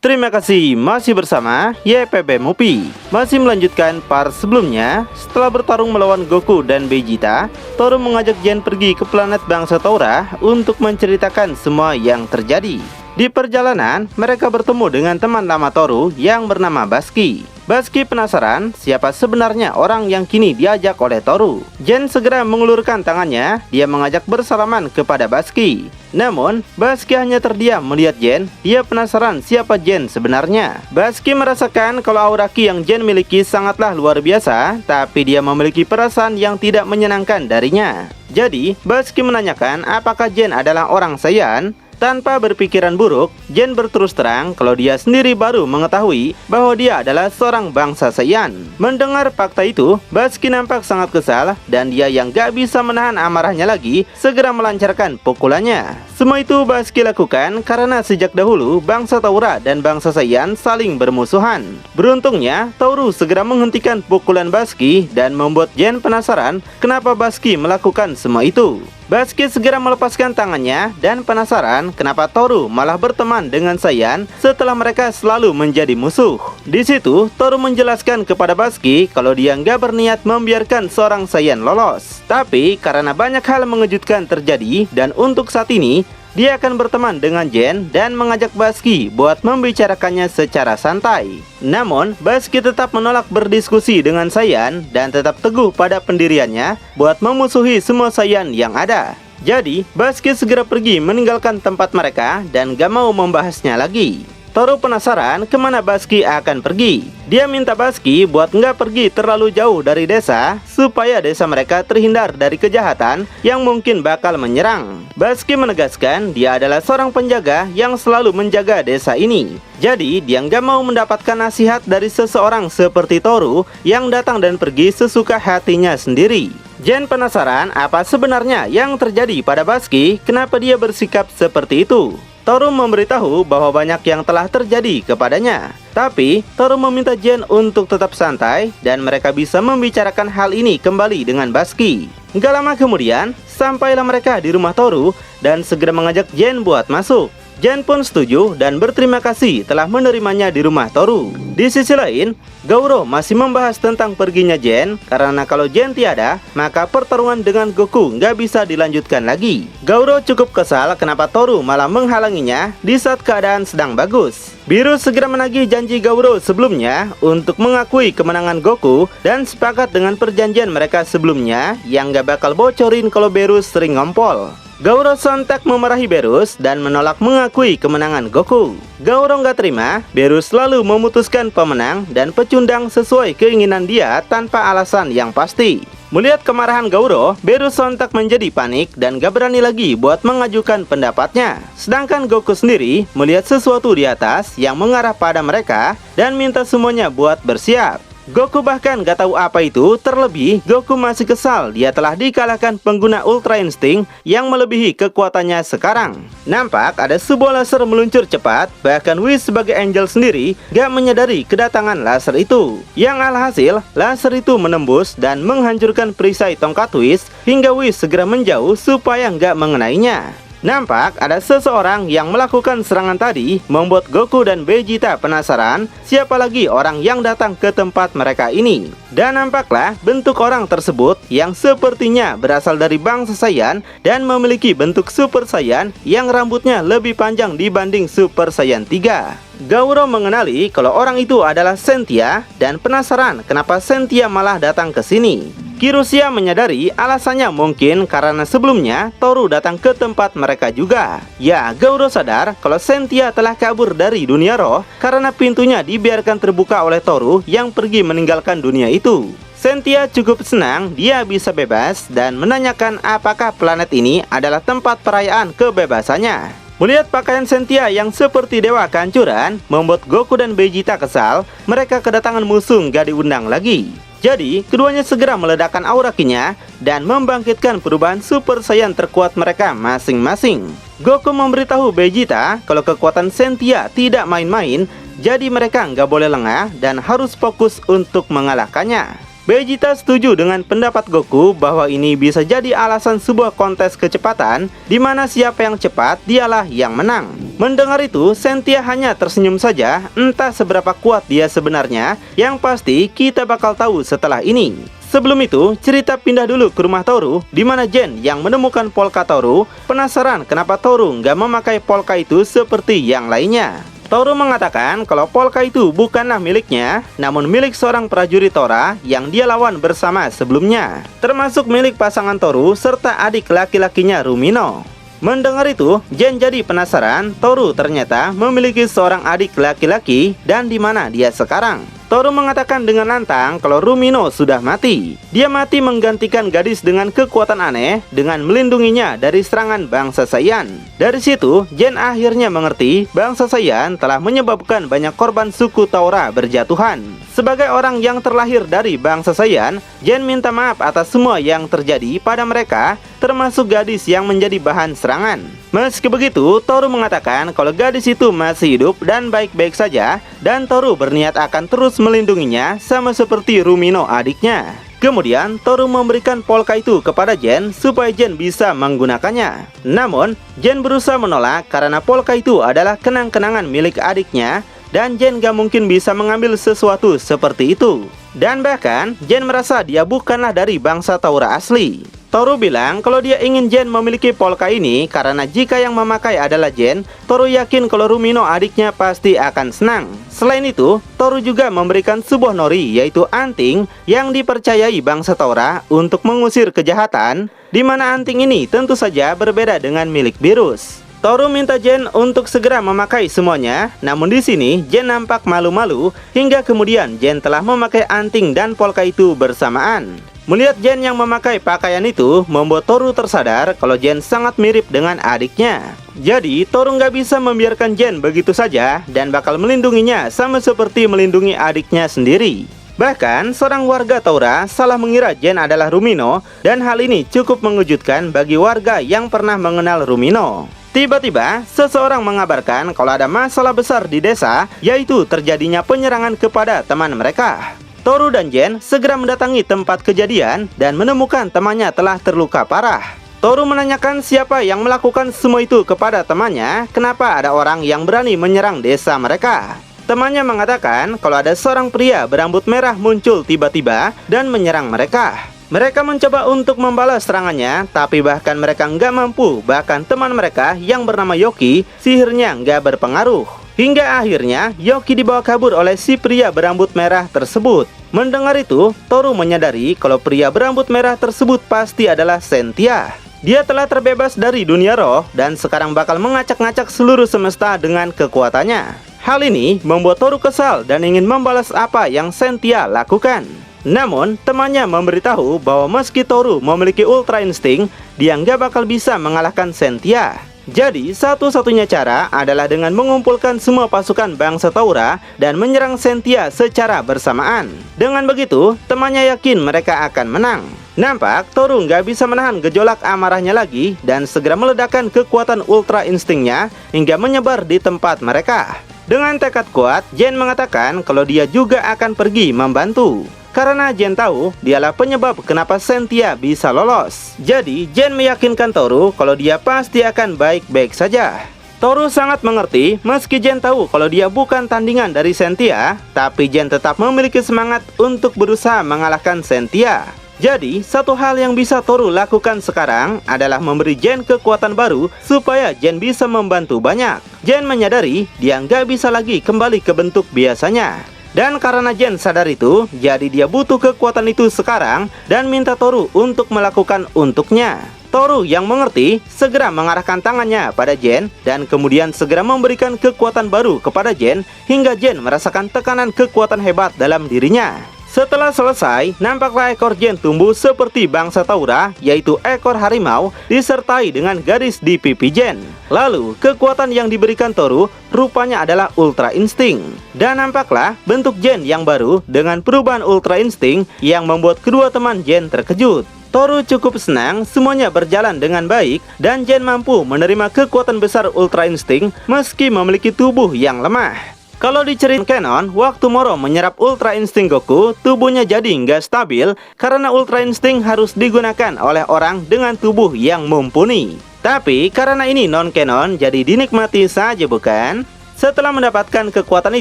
Terima kasih masih bersama YPB Movie. Masih melanjutkan part sebelumnya. Setelah bertarung melawan Goku dan Vegeta, Toru mengajak Gen pergi ke planet bangsa Taura untuk menceritakan semua yang terjadi. Di perjalanan, mereka bertemu dengan teman lama Toru yang bernama Basky. Basky penasaran siapa sebenarnya orang yang kini diajak oleh Toru. Gen segera mengulurkan tangannya, dia mengajak bersalaman kepada Basky. Namun, Basky hanya terdiam melihat Gen. Dia penasaran siapa Gen sebenarnya. Basky merasakan kalau aura ki yang Gen miliki sangatlah luar biasa, tapi dia memiliki perasaan yang tidak menyenangkan darinya. Jadi, Basky menanyakan apakah Gen adalah orang Saiyan. Tanpa berpikiran buruk, Gen berterus terang kalau dia sendiri baru mengetahui bahwa dia adalah seorang bangsa Saiyan. Mendengar fakta itu, Basky nampak sangat kesal dan dia yang gak bisa menahan amarahnya lagi segera melancarkan pukulannya. Semua itu Basky lakukan karena sejak dahulu bangsa Taura dan bangsa Saiyan saling bermusuhan. Beruntungnya, Toru segera menghentikan pukulan Basky dan membuat Gen penasaran kenapa Basky melakukan semua itu. Basky segera melepaskan tangannya dan penasaran kenapa Toru malah berteman dengan Saiyan setelah mereka selalu menjadi musuh. Di situ, Toru menjelaskan kepada Basky kalau dia nggak berniat membiarkan seorang Saiyan lolos. Tapi karena banyak hal mengejutkan terjadi dan untuk saat ini, dia akan berteman dengan Gen dan mengajak Basky buat membicarakannya secara santai. Namun, Basky tetap menolak berdiskusi dengan Saiyan dan tetap teguh pada pendiriannya buat memusuhi semua Saiyan yang ada. Jadi, Basky segera pergi meninggalkan tempat mereka dan gak mau membahasnya lagi. Toru penasaran kemana Basky akan pergi. Dia minta Basky buat nggak pergi terlalu jauh dari desa supaya desa mereka terhindar dari kejahatan yang mungkin bakal menyerang. Basky menegaskan dia adalah seorang penjaga yang selalu menjaga desa ini. Jadi dia nggak mau mendapatkan nasihat dari seseorang seperti Toru yang datang dan pergi sesuka hatinya sendiri. Gen penasaran apa sebenarnya yang terjadi pada Basky, kenapa dia bersikap seperti itu. Toru memberitahu bahwa banyak yang telah terjadi kepadanya. Tapi, Toru meminta Gen untuk tetap santai dan mereka bisa membicarakan hal ini kembali dengan Basky. Gak lama kemudian, sampailah mereka di rumah Toru dan segera mengajak Gen buat masuk. Gen pun setuju dan berterima kasih telah menerimanya di rumah Toru. Di sisi lain, Gauro masih membahas tentang perginya Gen karena kalau Gen tiada, maka pertarungan dengan Goku nggak bisa dilanjutkan lagi. Gauro cukup kesal kenapa Toru malah menghalanginya di saat keadaan sedang bagus. Beerus segera menagih janji Gauro sebelumnya untuk mengakui kemenangan Goku dan sepakat dengan perjanjian mereka sebelumnya yang nggak bakal bocorin kalau Beerus sering ngompol. Gauro sontak memarahi Beerus dan menolak mengakui kemenangan Goku. Gauro nggak terima, Beerus selalu memutuskan pemenang dan pecundang sesuai keinginan dia tanpa alasan yang pasti. Melihat kemarahan Gauro, Beerus sontak menjadi panik dan gak berani lagi buat mengajukan pendapatnya. Sedangkan Goku sendiri melihat sesuatu di atas yang mengarah pada mereka dan minta semuanya buat bersiap. Goku bahkan gak tahu apa itu, terlebih Goku masih kesal dia telah dikalahkan pengguna Ultra Instinct yang melebihi kekuatannya sekarang. Nampak ada sebuah laser meluncur cepat, bahkan Whis sebagai Angel sendiri gak menyadari kedatangan laser itu. Yang alhasil, laser itu menembus dan menghancurkan perisai tongkat Whis hingga Whis segera menjauh supaya gak mengenainya. Nampak ada seseorang yang melakukan serangan tadi membuat Goku dan Vegeta penasaran siapa lagi orang yang datang ke tempat mereka ini. Dan nampaklah bentuk orang tersebut yang sepertinya berasal dari bangsa Saiyan dan memiliki bentuk Super Saiyan yang rambutnya lebih panjang dibanding Super Saiyan 3. Gauro mengenali kalau orang itu adalah Sentia dan penasaran kenapa Sentia malah datang ke sini. Kirusia menyadari alasannya mungkin karena sebelumnya Toru datang ke tempat mereka juga. Ya, Gauro sadar kalau Sentia telah kabur dari dunia roh karena pintunya dibiarkan terbuka oleh Toru yang pergi meninggalkan dunia itu. Sentia cukup senang dia bisa bebas dan menanyakan apakah planet ini adalah tempat perayaan kebebasannya. Melihat pakaian Sentia yang seperti dewa kehancuran membuat Goku dan Vegeta kesal, mereka kedatangan musuh gak diundang lagi. Jadi, keduanya segera meledakkan aura ki-nya dan membangkitkan perubahan Super Saiyan terkuat mereka masing-masing. Goku memberitahu Vegeta kalau kekuatan Sentia tidak main-main, jadi mereka nggak boleh lengah dan harus fokus untuk mengalahkannya. Vegeta setuju dengan pendapat Goku bahwa ini bisa jadi alasan sebuah kontes kecepatan di mana siapa yang cepat dialah yang menang. Mendengar itu, Sentia hanya tersenyum saja, entah seberapa kuat dia sebenarnya, yang pasti kita bakal tahu setelah ini. Sebelum itu, cerita pindah dulu ke rumah Toru, di mana Gen yang menemukan polka Toru penasaran kenapa Toru nggak memakai polka itu seperti yang lainnya. Toru mengatakan kalau polka itu bukanlah miliknya, namun milik seorang prajurit Tora yang dia lawan bersama sebelumnya, termasuk milik pasangan Toru serta adik laki-lakinya Rumino. Mendengar itu, Gen jadi penasaran. Toru ternyata memiliki seorang adik laki-laki dan di mana dia sekarang. Toru mengatakan dengan lantang kalau Rumino sudah mati. Dia mati menggantikan gadis dengan kekuatan aneh dengan melindunginya dari serangan bangsa Saiyan. Dari situ, Gen akhirnya mengerti bangsa Saiyan telah menyebabkan banyak korban suku Taura berjatuhan. Sebagai orang yang terlahir dari bangsa Saiyan, Gen minta maaf atas semua yang terjadi pada mereka, termasuk gadis yang menjadi bahan serangan. Meski begitu, Toru mengatakan kalau gadis itu masih hidup dan baik-baik saja, dan Toru berniat akan terus melindunginya sama seperti Rumino adiknya. Kemudian, Toru memberikan polka itu kepada Gen supaya Gen bisa menggunakannya. Namun, Gen berusaha menolak karena polka itu adalah kenang-kenangan milik adiknya, dan Gen gak mungkin bisa mengambil sesuatu seperti itu. Dan bahkan, Gen merasa dia bukanlah dari bangsa Taura asli. Toru bilang kalau dia ingin Gen memiliki polka ini karena jika yang memakai adalah Gen, Toru yakin kalau Rumino adiknya pasti akan senang. Selain itu, Toru juga memberikan sebuah nori, yaitu anting yang dipercayai bangsa Taura untuk mengusir kejahatan, di mana anting ini tentu saja berbeda dengan milik Beerus. Toru minta Gen untuk segera memakai semuanya, namun di sini Gen nampak malu-malu hingga kemudian Gen telah memakai anting dan polka itu bersamaan. Melihat Gen yang memakai pakaian itu membuat Toru tersadar kalau Gen sangat mirip dengan adiknya. Jadi Toru nggak bisa membiarkan Gen begitu saja dan bakal melindunginya sama seperti melindungi adiknya sendiri. Bahkan seorang warga Taura salah mengira Gen adalah Rumino, dan hal ini cukup mengejutkan bagi warga yang pernah mengenal Rumino. Tiba-tiba, seseorang mengabarkan kalau ada masalah besar di desa, yaitu terjadinya penyerangan kepada teman mereka. Toru dan Gen segera mendatangi tempat kejadian dan menemukan temannya telah terluka parah. Toru menanyakan siapa yang melakukan semua itu kepada temannya, kenapa ada orang yang berani menyerang desa mereka. Temannya mengatakan kalau ada seorang pria berambut merah muncul tiba-tiba dan menyerang mereka. Mereka mencoba untuk membalas serangannya, tapi bahkan mereka nggak mampu. Bahkan teman mereka yang bernama Yoki, sihirnya nggak berpengaruh. Hingga akhirnya Yoki dibawa kabur oleh si pria berambut merah tersebut. Mendengar itu, Toru menyadari kalau pria berambut merah tersebut pasti adalah Sentia. Dia telah terbebas dari dunia roh dan sekarang bakal mengacak-ngacak seluruh semesta dengan kekuatannya. Hal ini membuat Toru kesal dan ingin membalas apa yang Sentia lakukan. Namun, temannya memberitahu bahwa meski Toru memiliki Ultra Instinct, dia nggak bakal bisa mengalahkan Sentia. Jadi, satu-satunya cara adalah dengan mengumpulkan semua pasukan bangsa Taura dan menyerang Sentia secara bersamaan. Dengan begitu, temannya yakin mereka akan menang. Nampak, Toru nggak bisa menahan gejolak amarahnya lagi dan segera meledakkan kekuatan Ultra Instingnya hingga menyebar di tempat mereka. Dengan tekad kuat, Gen mengatakan kalau dia juga akan pergi membantu. Karena Gen tahu dialah penyebab kenapa Sentia bisa lolos. Jadi Gen meyakinkan Toru kalau dia pasti akan baik-baik saja. Toru sangat mengerti meski Gen tahu kalau dia bukan tandingan dari Sentia, tapi Gen tetap memiliki semangat untuk berusaha mengalahkan Sentia. Jadi satu hal yang bisa Toru lakukan sekarang adalah memberi Gen kekuatan baru supaya Gen bisa membantu banyak. Gen menyadari dia nggak bisa lagi kembali ke bentuk biasanya. Dan karena Gen sadar itu, jadi dia butuh kekuatan itu sekarang dan minta Toru untuk melakukan untuknya. Toru yang mengerti segera mengarahkan tangannya pada Gen dan kemudian segera memberikan kekuatan baru kepada Gen hingga Gen merasakan tekanan kekuatan hebat dalam dirinya. Setelah selesai, nampaklah ekor Gen tumbuh seperti bangsa Taura, yaitu ekor harimau disertai dengan garis di pipi Gen. Lalu, kekuatan yang diberikan Toru rupanya adalah Ultra Instinct. Dan nampaklah bentuk Gen yang baru dengan perubahan Ultra Instinct yang membuat kedua teman Gen terkejut. Toru cukup senang semuanya berjalan dengan baik dan Gen mampu menerima kekuatan besar Ultra Instinct meski memiliki tubuh yang lemah. Kalau diceritain canon, waktu Moro menyerap Ultra Instinct Goku, tubuhnya jadi nggak stabil karena Ultra Instinct harus digunakan oleh orang dengan tubuh yang mumpuni. Tapi karena ini non-canon, jadi dinikmati saja bukan? Setelah mendapatkan kekuatan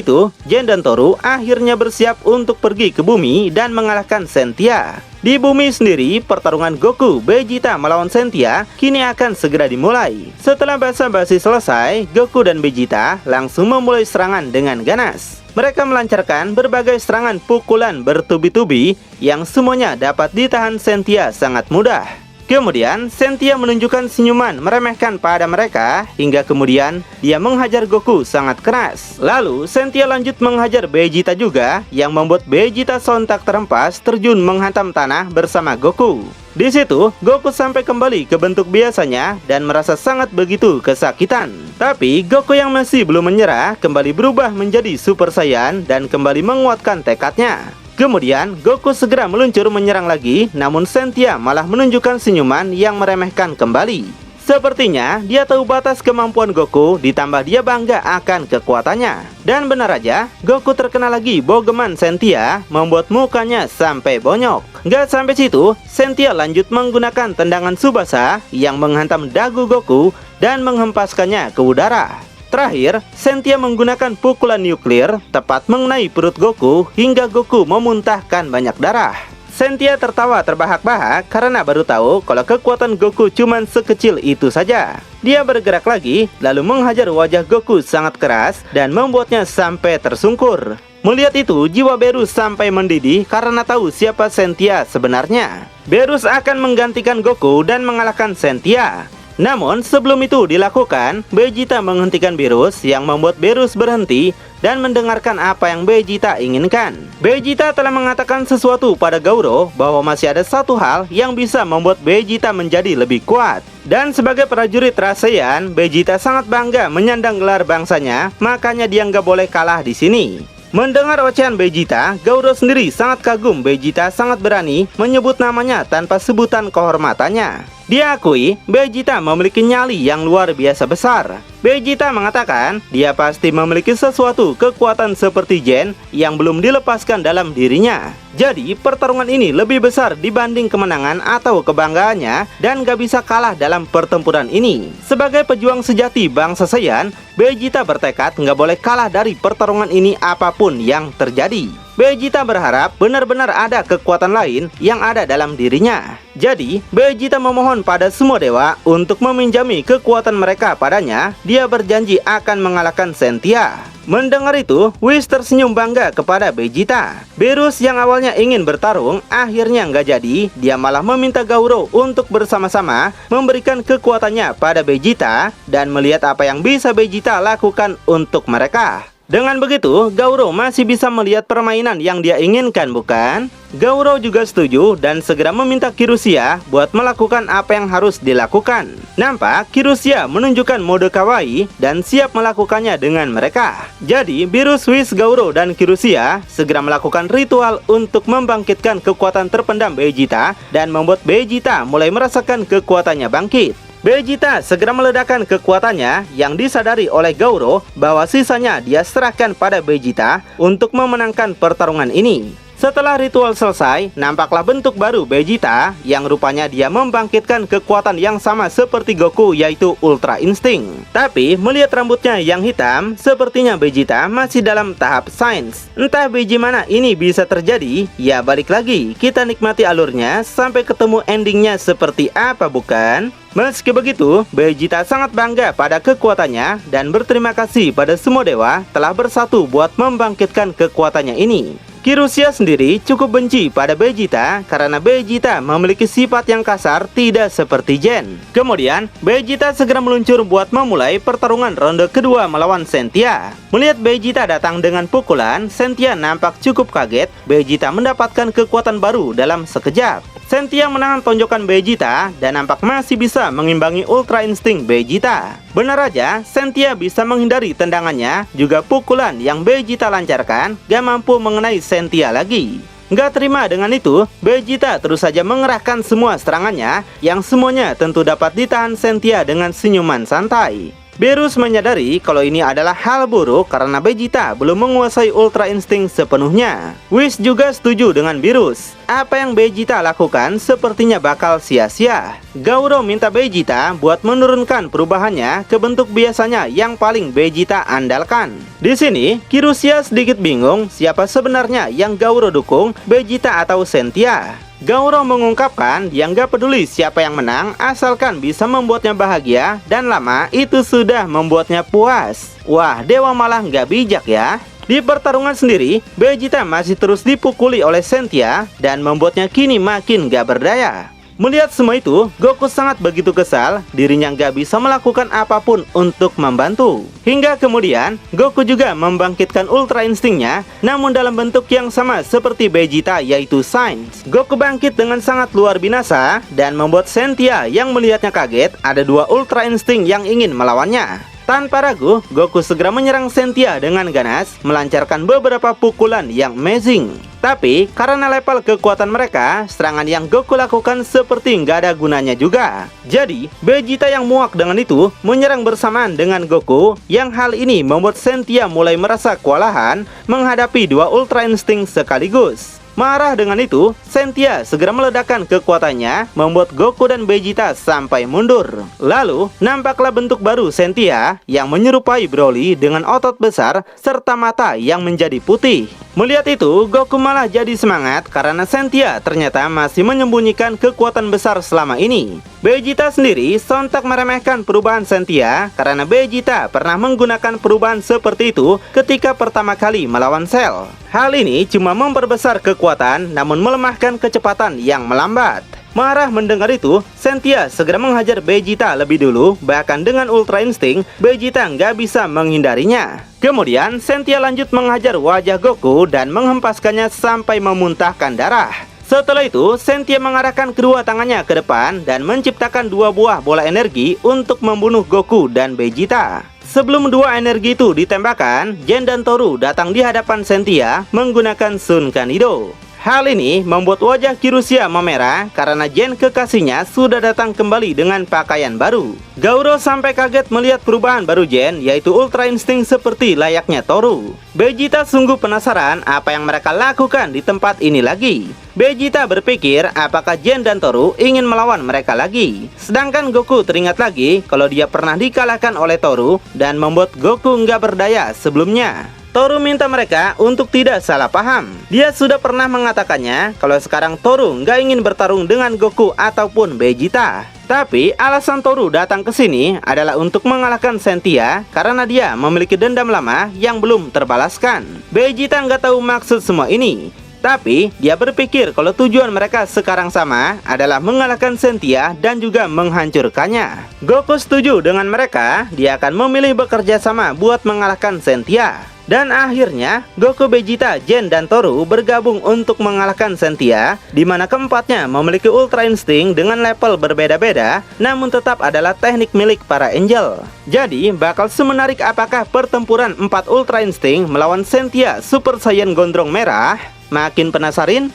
itu, Gen dan Toru akhirnya bersiap untuk pergi ke bumi dan mengalahkan Sentia. Di bumi sendiri, pertarungan Goku, Vegeta melawan Sentia kini akan segera dimulai. Setelah basa-basi selesai, Goku dan Vegeta langsung memulai serangan dengan ganas. Mereka melancarkan berbagai serangan pukulan bertubi-tubi yang semuanya dapat ditahan Sentia sangat mudah. Kemudian, Sentia menunjukkan senyuman meremehkan pada mereka, hingga kemudian dia menghajar Goku sangat keras. Lalu, Sentia lanjut menghajar Vegeta juga, yang membuat Vegeta sontak terhempas terjun menghantam tanah bersama Goku. Di situ, Goku sampai kembali ke bentuk biasanya dan merasa sangat begitu kesakitan. Tapi, Goku yang masih belum menyerah kembali berubah menjadi Super Saiyan dan kembali menguatkan tekadnya. Kemudian, Goku segera meluncur menyerang lagi, namun Sentia malah menunjukkan senyuman yang meremehkan kembali. Sepertinya, dia tahu batas kemampuan Goku, ditambah dia bangga akan kekuatannya. Dan benar aja, Goku terkena lagi bogeman Sentia, membuat mukanya sampai bonyok. Gak sampai situ, Sentia lanjut menggunakan tendangan Tsubasa yang menghantam dagu Goku dan menghempaskannya ke udara. Terakhir, Sentia menggunakan pukulan nuklir tepat mengenai perut Goku hingga Goku memuntahkan banyak darah. Sentia tertawa terbahak-bahak karena baru tahu kalau kekuatan Goku cuman sekecil itu saja. Dia bergerak lagi, lalu menghajar wajah Goku sangat keras dan membuatnya sampai tersungkur. Melihat itu, jiwa Beerus sampai mendidih karena tahu siapa Sentia sebenarnya. Beerus akan menggantikan Goku dan mengalahkan Sentia. Namun sebelum itu dilakukan, Vegeta menghentikan Beerus yang membuat Beerus berhenti dan mendengarkan apa yang Vegeta inginkan. Vegeta telah mengatakan sesuatu pada Gauro bahwa masih ada satu hal yang bisa membuat Vegeta menjadi lebih kuat. Dan sebagai prajurit Saiyan, Vegeta sangat bangga menyandang gelar bangsanya, makanya dia nggak boleh kalah di sini. Mendengar ocehan Vegeta, Gauro sendiri sangat kagum. Vegeta sangat berani menyebut namanya tanpa sebutan kehormatannya. Dia akui Vegeta memiliki nyali yang luar biasa besar. Vegeta mengatakan dia pasti memiliki sesuatu kekuatan seperti Gen yang belum dilepaskan dalam dirinya. Jadi pertarungan ini lebih besar dibanding kemenangan atau kebanggaannya dan gak bisa kalah dalam pertempuran ini. Sebagai pejuang sejati bangsa Saiyan, Vegeta bertekad gak boleh kalah dari pertarungan ini apapun yang terjadi. Vegeta berharap benar-benar ada kekuatan lain yang ada dalam dirinya. Jadi, Vegeta memohon pada semua dewa untuk meminjami kekuatan mereka padanya. Dia berjanji akan mengalahkan Sentia. Mendengar itu, Whis tersenyum bangga kepada Vegeta. Beerus yang awalnya ingin bertarung, akhirnya nggak jadi. Dia malah meminta Gauro untuk bersama-sama memberikan kekuatannya pada Vegeta dan melihat apa yang bisa Vegeta lakukan untuk mereka. Dengan begitu, Gauro masih bisa melihat permainan yang dia inginkan, bukan? Gauro juga setuju dan segera meminta Kirusia buat melakukan apa yang harus dilakukan. Nampak Kirusia menunjukkan mode kawaii dan siap melakukannya dengan mereka. Jadi, Beerus, Whis, Gauro, dan Kirusia segera melakukan ritual untuk membangkitkan kekuatan terpendam Vegeta dan membuat Vegeta mulai merasakan kekuatannya bangkit. Vegeta segera meledakkan kekuatannya yang disadari oleh Gauro bahwa sisanya dia serahkan pada Vegeta untuk memenangkan pertarungan ini. Setelah ritual selesai, nampaklah bentuk baru Vegeta yang rupanya dia membangkitkan kekuatan yang sama seperti Goku, yaitu Ultra Instinct. Tapi melihat rambutnya yang hitam, sepertinya Vegeta masih dalam tahap sains. Entah biji mana ini bisa terjadi, ya balik lagi kita nikmati alurnya sampai ketemu endingnya seperti apa, bukan? Meski begitu, Vegeta sangat bangga pada kekuatannya dan berterima kasih pada semua dewa telah bersatu buat membangkitkan kekuatannya ini. Kirusia sendiri cukup benci pada Vegeta karena Vegeta memiliki sifat yang kasar tidak seperti Gen. Kemudian, Vegeta segera meluncur buat memulai pertarungan ronde kedua melawan Sentia. Melihat Vegeta datang dengan pukulan, Sentia nampak cukup kaget. Vegeta mendapatkan kekuatan baru dalam sekejap. Sentia menahan tonjokan Vegeta dan nampak masih bisa mengimbangi Ultra Instinct Vegeta. Benar aja, Sentia bisa menghindari tendangannya, juga pukulan yang Vegeta lancarkan gak mampu mengenai Sentia lagi. Gak terima dengan itu, Vegeta terus saja mengerahkan semua serangannya yang semuanya tentu dapat ditahan Sentia dengan senyuman santai. Beerus menyadari kalau ini adalah hal buruk karena Vegeta belum menguasai Ultra Instinct sepenuhnya. Whis juga setuju dengan Beerus. Apa yang Vegeta lakukan sepertinya bakal sia-sia. Gauro minta Vegeta buat menurunkan perubahannya ke bentuk biasanya yang paling Vegeta andalkan. Di sini, Kirusia sedikit bingung siapa sebenarnya yang Gauro dukung, Vegeta atau Sentia. Gauro mengungkapkan dia nggak peduli siapa yang menang asalkan bisa membuatnya bahagia dan lama itu sudah membuatnya puas. Wah, dewa malah nggak bijak ya. Di pertarungan sendiri, Vegeta masih terus dipukuli oleh Sentia dan membuatnya kini makin nggak berdaya. Melihat semua itu, Goku sangat begitu kesal, dirinya nggak bisa melakukan apapun untuk membantu. Hingga kemudian, Goku juga membangkitkan Ultra Instinct-nya, namun dalam bentuk yang sama seperti Vegeta yaitu Sains. Goku bangkit dengan sangat luar binasa, dan membuat Sentia yang melihatnya kaget, ada dua Ultra Instinct yang ingin melawannya. Tanpa ragu, Goku segera menyerang Sentia dengan ganas, melancarkan beberapa pukulan yang amazing. Tapi, karena level kekuatan mereka, serangan yang Goku lakukan seperti nggak ada gunanya juga. Jadi, Vegeta yang muak dengan itu, menyerang bersamaan dengan Goku, yang hal ini membuat Sentia mulai merasa kewalahan menghadapi dua Ultra Instinct sekaligus. Marah dengan itu, Sentia segera meledakkan kekuatannya, membuat Goku dan Vegeta sampai mundur. Lalu, nampaklah bentuk baru Sentia yang menyerupai Broly dengan otot besar serta mata yang menjadi putih. Melihat itu, Goku malah jadi semangat karena Sentia ternyata masih menyembunyikan kekuatan besar selama ini. Vegeta sendiri sontak meremehkan perubahan Sentia karena Vegeta pernah menggunakan perubahan seperti itu ketika pertama kali melawan Cell. Hal ini cuma memperbesar kekuatan namun melemahkan kecepatan yang melambat. Marah mendengar itu, Sentia segera menghajar Vegeta lebih dulu, bahkan dengan Ultra Instinct, Vegeta nggak bisa menghindarinya. Kemudian, Sentia lanjut menghajar wajah Goku dan menghempaskannya sampai memuntahkan darah. Setelah itu, Sentia mengarahkan kedua tangannya ke depan dan menciptakan dua buah bola energi untuk membunuh Goku dan Vegeta. Sebelum dua energi itu ditembakkan, Gen dan Toru datang di hadapan Sentia menggunakan Sun Kanido. Hal ini membuat wajah Kirusia memerah karena Gen kekasihnya sudah datang kembali dengan pakaian baru. Gauro sampai kaget melihat perubahan baru Gen, yaitu Ultra Instinct seperti layaknya Toru. Vegeta sungguh penasaran apa yang mereka lakukan di tempat ini lagi. Vegeta berpikir apakah Gen dan Toru ingin melawan mereka lagi. Sedangkan Goku teringat lagi kalau dia pernah dikalahkan oleh Toru dan membuat Goku nggak berdaya sebelumnya. Toru minta mereka untuk tidak salah paham. Dia sudah pernah mengatakannya kalau sekarang Toru nggak ingin bertarung dengan Goku ataupun Vegeta. Tapi alasan Toru datang ke sini adalah untuk mengalahkan Sentia karena dia memiliki dendam lama yang belum terbalaskan. Vegeta nggak tahu maksud semua ini. Tapi dia berpikir kalau tujuan mereka sekarang sama adalah mengalahkan Sentia dan juga menghancurkannya. Goku setuju dengan mereka, dia akan memilih bekerja sama buat mengalahkan Sentia. Dan akhirnya, Goku, Vegeta, Gen, dan Toru bergabung untuk mengalahkan Sentia, di mana keempatnya memiliki Ultra Instinct dengan level berbeda-beda, namun tetap adalah teknik milik para Angel. Jadi, bakal semenarik apakah pertempuran 4 Ultra Instinct melawan Sentia Super Saiyan Gondrong Merah? Makin penasaran?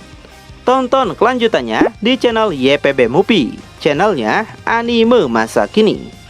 Tonton kelanjutannya di channel YPB Movie, channelnya anime masa kini.